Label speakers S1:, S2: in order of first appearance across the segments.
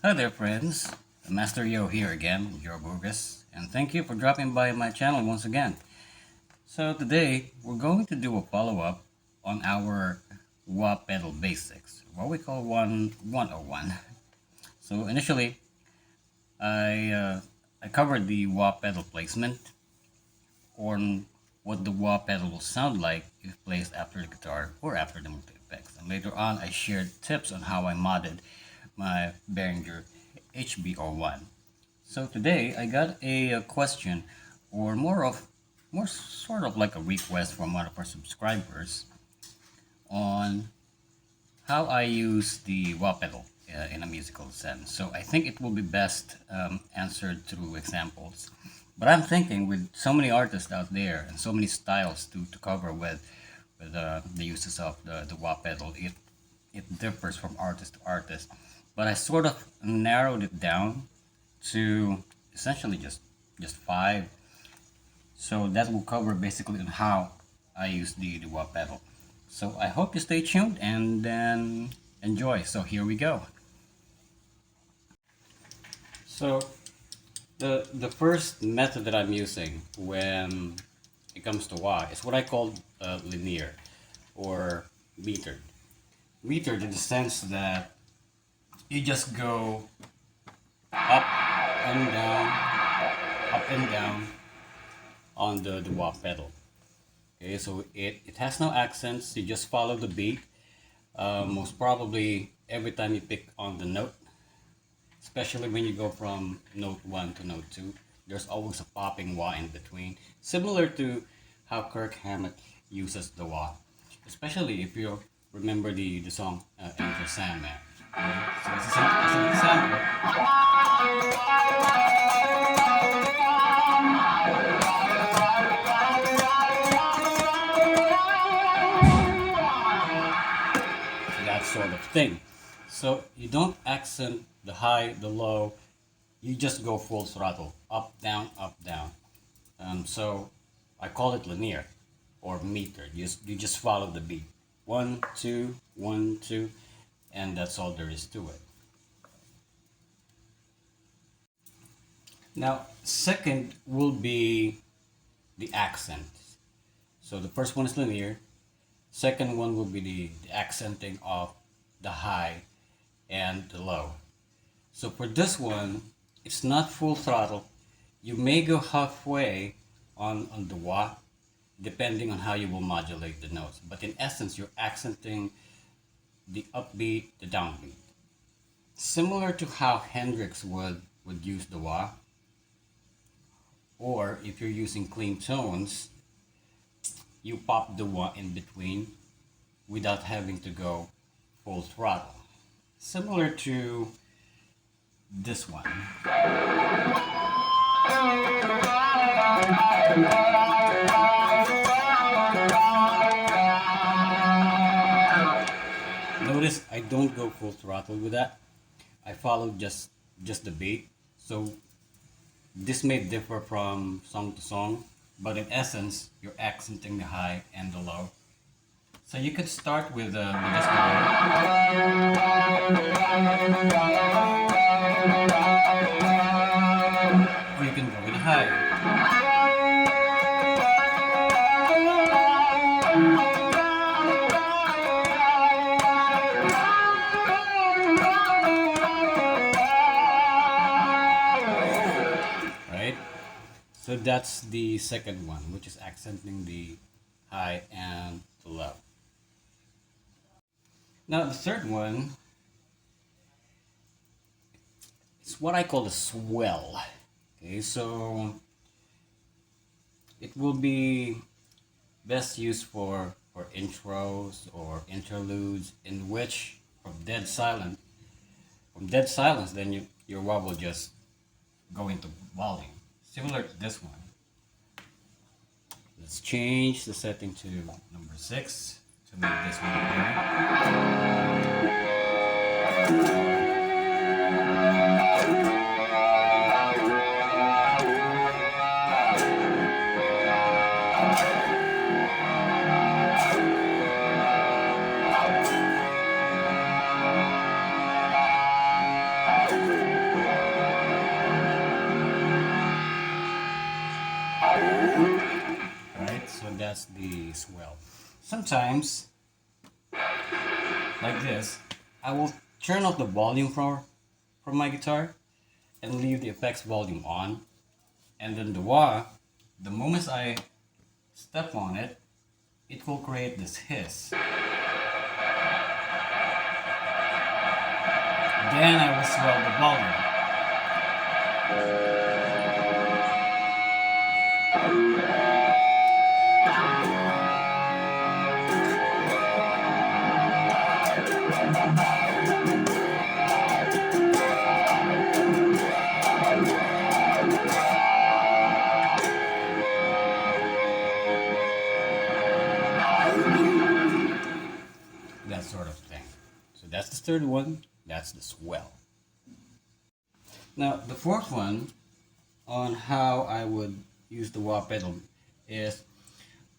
S1: Hi there friends, Master Yo here again, your Burgess, and thank you for dropping by my channel once again. So today, we're going to do a follow-up on our wah pedal basics, what we call 101. So initially, I covered the wah pedal placement, on what the wah pedal will sound like if placed after the guitar or after the multi-effects. And later on, I shared tips on how I modded my Behringer HB01. So today I got a question, or more sort of like a request from one of our subscribers on how I use the wah pedal in a musical sense. So I think it will be best answered through examples. But I'm thinking with so many artists out there and so many styles to cover with the uses of the wah pedal, it differs from artist to artist. But I sort of narrowed it down to essentially just five. So that will cover basically on how I use the wah pedal. So I hope you stay tuned and then enjoy. So here we go. So the first method that I'm using when it comes to wah is what I call linear or metered. Metered in the sense that you just go up and down, up and down on the wah pedal. Okay, so it has no accents, you just follow the beat. Most probably every time you pick on the note, especially when you go from note 1 to note 2, there's always a popping wah in between, similar to how Kirk Hammett uses the wah, especially if you remember the song Enter Sandman. Okay? So as an example, that sort of thing. So you don't accent the high, the low, you just go full throttle, up, down, up, down. So I call it linear or meter. You just follow the beat. 1, 2, 1, 2, and that's all there is to it. Now, second will be the accent. So the first one is linear. Second one will be the accenting of the high and the low. So for this one, it's not full throttle. You may go halfway on the wah, depending on how you will modulate the notes. But in essence, you're accenting the upbeat, the downbeat. Similar to how Hendrix would use the wah, or if you're using clean tones, you pop the wah in between without having to go full throttle. Similar to this one. Notice I don't go full throttle with that. I follow just the beat. So this may differ from song to song, but in essence, you're accenting the high and the low. So you could start with just the low. Or you can go with high. Right? So that's the second one, which is accenting the high and the low. Now the third one is what I call the swell. Okay, so it will be best used for intros or interludes in which from dead silence then your wah will just go into volume. Similar to this one. Let's change the setting to number 6 to make this one apparent. that's the Swell. Sometimes, like this, I will turn off the volume from my guitar and leave the effects volume on. And then the wah, the moment I step on it, it will create this hiss. Then I will swell the volume. That sort of thing. So that's the third one, that's the Swell. Now the fourth one on how I would use the wah pedal is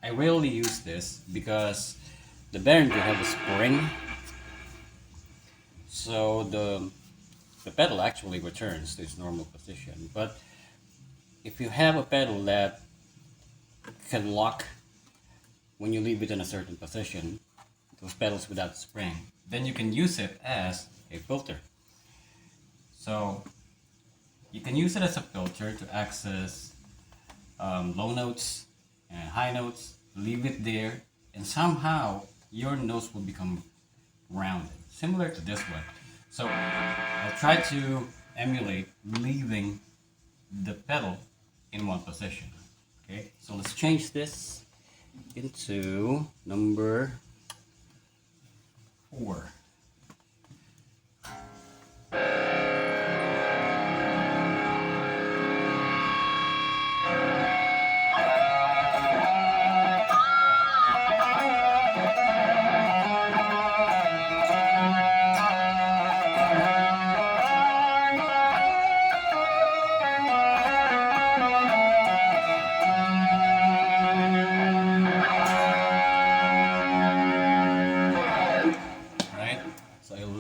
S1: I rarely use this because the Behringer have a spring, so the pedal actually returns to its normal position. But if you have a pedal that can lock when you leave it in a certain position, those pedals without spring, then you can use it as a filter. So you can use it as a filter to access low notes and high notes, leave it there, and somehow your notes will become rounded, similar to this one. So I'll try to emulate leaving the pedal in one position. Okay, so let's change this into number 4.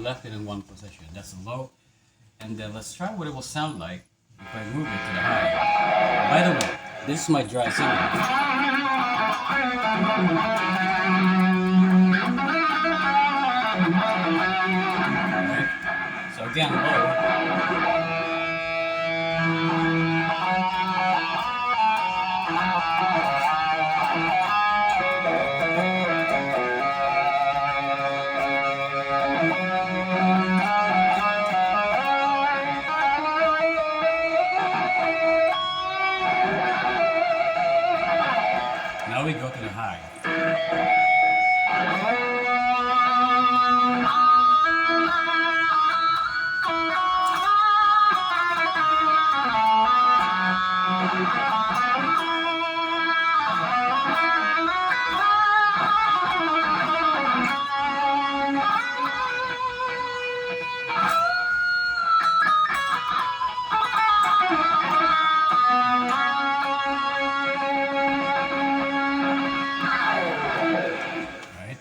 S1: Left it in one position. That's low. And then let's try what it will sound like if I move it to the high. By the way, this is my dry singing. Right. So again, low. Now we go to the high.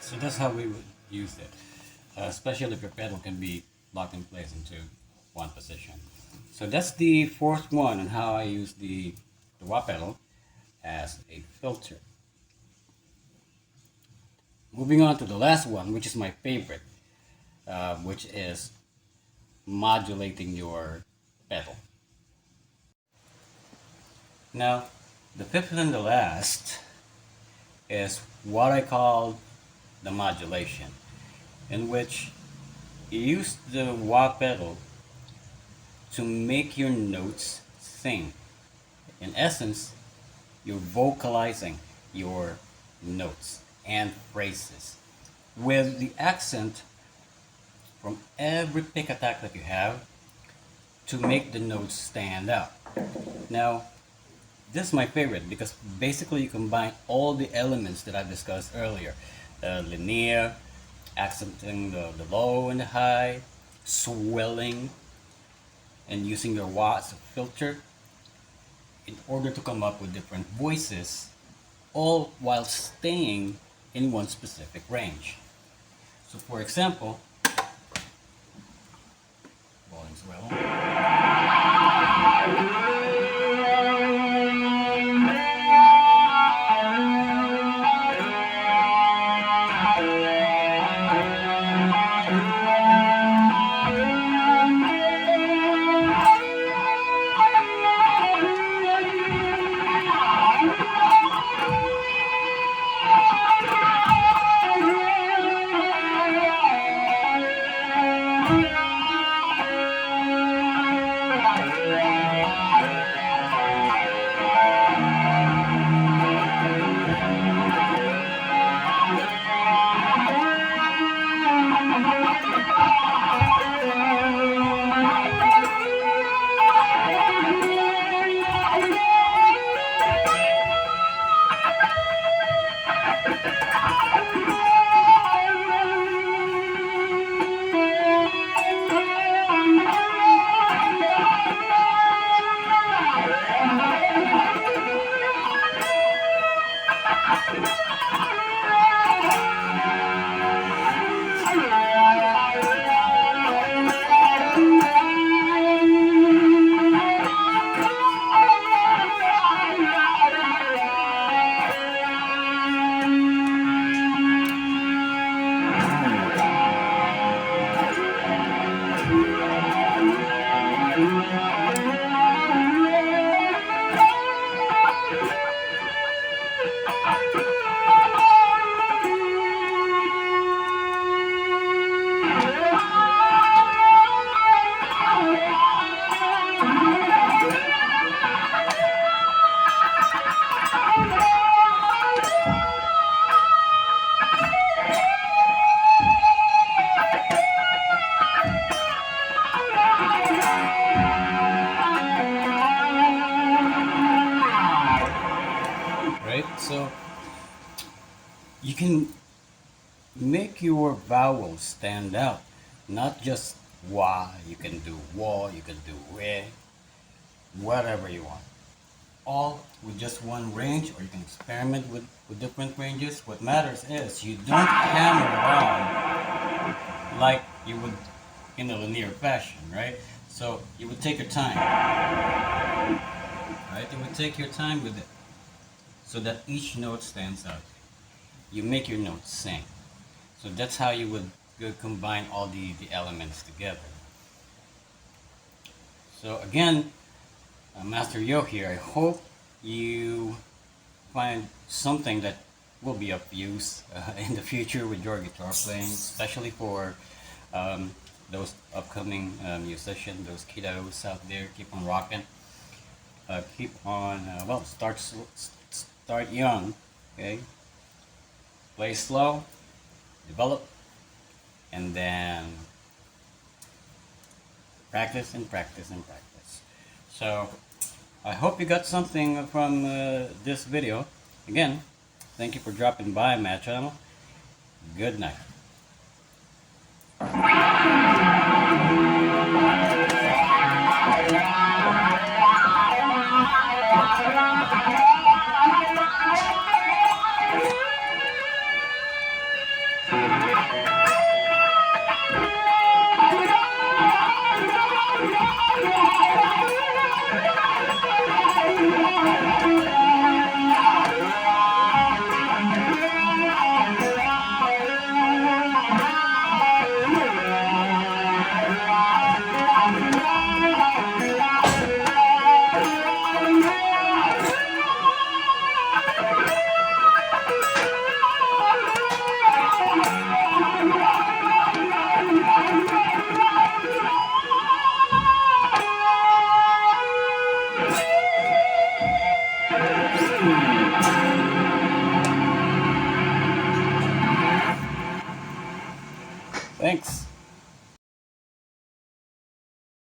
S1: So that's how we would use it, especially if your pedal can be locked in place into one position. So that's the fourth one on how I use the wah pedal as a filter. Moving on to the last one, which is my favorite, which is modulating your pedal. Now, the fifth and the last is what I call the modulation, in which you use the wah pedal to make your notes sing. In essence, you're vocalizing your notes and phrases with the accent from every pick attack that you have to make the notes stand out. Now, this is my favorite because basically you combine all the elements that I discussed earlier. Linear, accenting the low and the high, swelling, and using your wah as a filter in order to come up with different voices, all while staying in one specific range. So for example, volume swell. So you can make your vowels stand out, not just wa. You can do wa, you can do re, whatever you want. All with just one range, or you can experiment with different ranges. What matters is you don't hammer it on like you would in a linear fashion, right? So you would take your time, right? You would take your time with it so that each note stands out. You make your notes sing. So that's how you would combine all the elements together. So again, Master Yo here, I hope you find something that will be of use in the future with your guitar playing, especially for those upcoming musicians, those kiddos out there. Keep on rocking. Keep on, well, start young, okay? Play slow, develop, and then practice and practice and practice. So I hope you got something from this video. Again, thank you for dropping by my channel. Good night. Thanks.